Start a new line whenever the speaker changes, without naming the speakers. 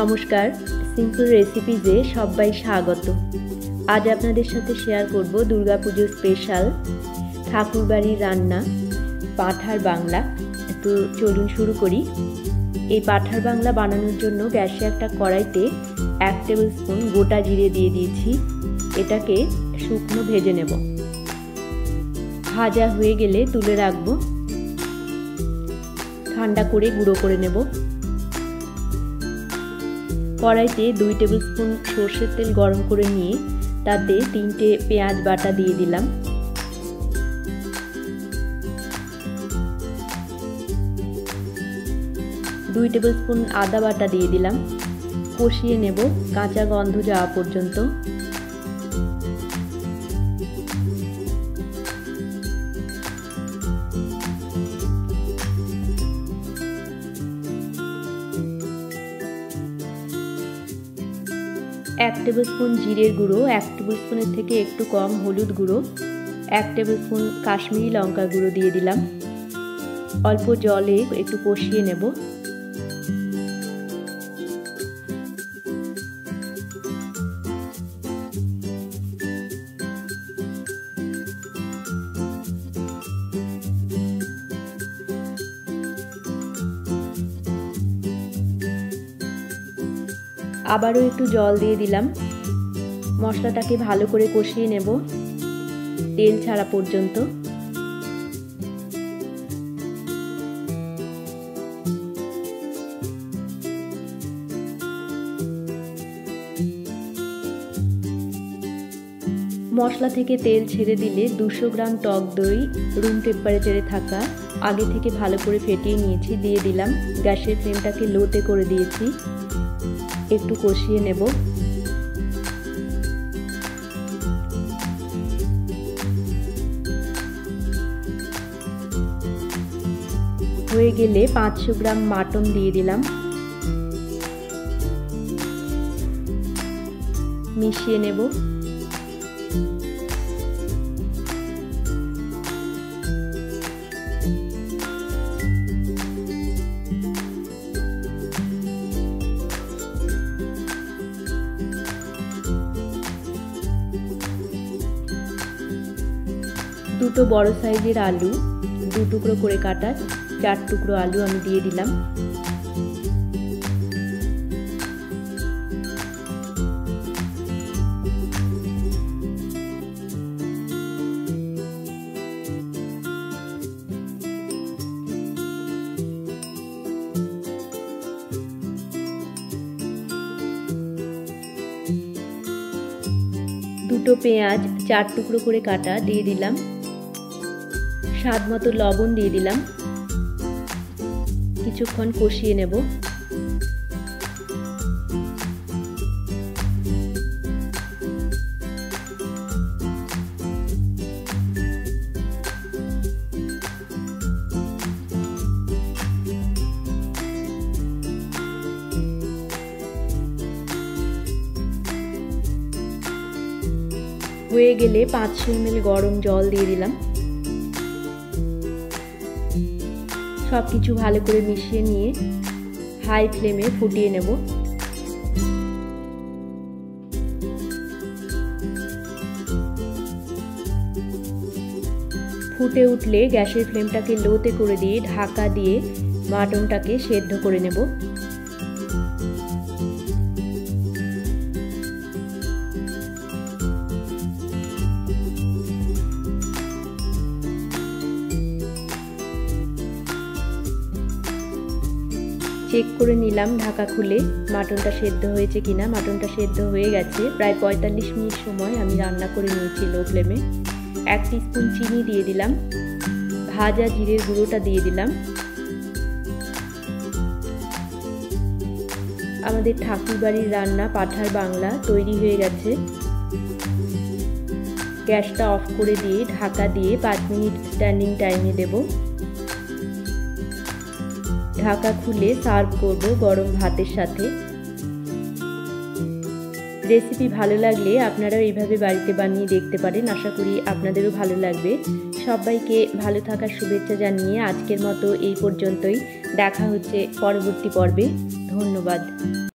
নমস্কার, সিম্পল রেসিপিজে সবাই স্বাগত। আজ আপনাদের সাথে শেয়ার করব দুর্গাপুজো স্পেশাল ঠাকুরবাড়ির রান্না পাঁঠার বাংলা। তো চলুন শুরু করি। এই পাঁঠার বাংলা বানানোর জন্য গ্যাসে একটা কড়াইতে 1 টেবিল স্পুন গোটা জিরে দিয়ে দিয়েছি। এটাকে শুকনো ভেজে নেব। ভাজা হয়ে গেলে তুলে রাখবো, ঠান্ডা করে গুঁড়ো করে নেব। কড়াইতে 2 টেবিল স্পুন সর্ষের তেল গরম করে নিয়ে তাতে 3টে পেঁয়াজ বাটা দিয়ে দিলাম। দুই টেবিল স্পুন আদা বাটা দিয়ে দিলাম। কষিয়ে নেব কাঁচা গন্ধ যাওয়া পর্যন্ত। এক টেবিল স্পুন জিরের গুঁড়ো, 1 টেবিল স্পুনের থেকে একটু কম হলুদ গুঁড়ো, 1 টেবিল স্পুন কাশ্মীরি লঙ্কা গুঁড়ো দিয়ে দিলাম। অল্প জলে একটু কষিয়ে নেব। আবারও একটু জল দিয়ে দিলাম। মশলাটাকে ভালো করে কষিয়ে নেব তেল ছাড়া পর্যন্ত। মশলা থেকে তেল ছেড়ে দিলে 200 গ্রাম টক দই রুম টেম্পারেচারে থাকা আগে থেকে ভালো করে ফেটিয়ে নিয়েছি দিয়ে দিলাম। গ্যাসের ফ্লেমটাকে লোতে করে দিয়েছি। একটু কষিয়ে নেব। হয়ে গেলে 500 গ্রাম মাটন দিয়ে দিলাম। মিশিয়ে নেব। দুটো বড় সাইজের আলু 2 টুকরো করে কাটা 4 টুকরো আলু আমি দিয়ে দিলাম। দুটো পেঁয়াজ 4 টুকরো করে কাটা দিয়ে দিলাম। স্বাদ মতো লবণ দিয়ে দিলাম। কিছুক্ষণ কষিয়ে নেব। হয়ে গেলে 500 ml গরম জল দিয়ে দিলাম। সবকিছু ভালো করে মিশিয়ে নিয়ে হাই ফ্লেমে ফুটিয়ে নেব। ফুটে উঠলে গ্যাসের ফ্লেমটাকে লোতে করে দিয়ে ঢাকা দিয়ে মাটনটাকে সেদ্ধ করে নেব। চেক করে নিলাম ঢাকা খুলে মাটনটা সেদ্ধ হয়েছে কিনা। মাটনটা সেদ্ধ হয়ে গেছে। প্রায় 45 মিনিট সময় আমি রান্না করে নিয়েছি লো ফ্লেমে। 1 টিস্পুন চিনি দিয়ে দিলাম। ভাজা জিরের গুঁড়োটা দিয়ে দিলাম। আমাদের ঠাকুরবাড়ির রান্না পাঁঠার বাংলা তৈরি হয়ে গেছে। গ্যাসটা অফ করে দিয়ে ঢাকা দিয়ে 5 মিনিট স্ট্যান্ডিং টাইমে দেব। ঢাকা খুলে সার্ভ করব গরম ভাতের সাথে। রেসিপি ভালো লাগলে আপনারাও এইভাবে বাড়িতে বানিয়ে দেখতে পারেন। আশা করি আপনাদেরও ভালো লাগবে। সবাইকে ভালো থাকার শুভেচ্ছা জানিয়ে আজকের মতো এই পর্যন্তই। দেখা হচ্ছে পরবর্তী পর্বে। ধন্যবাদ।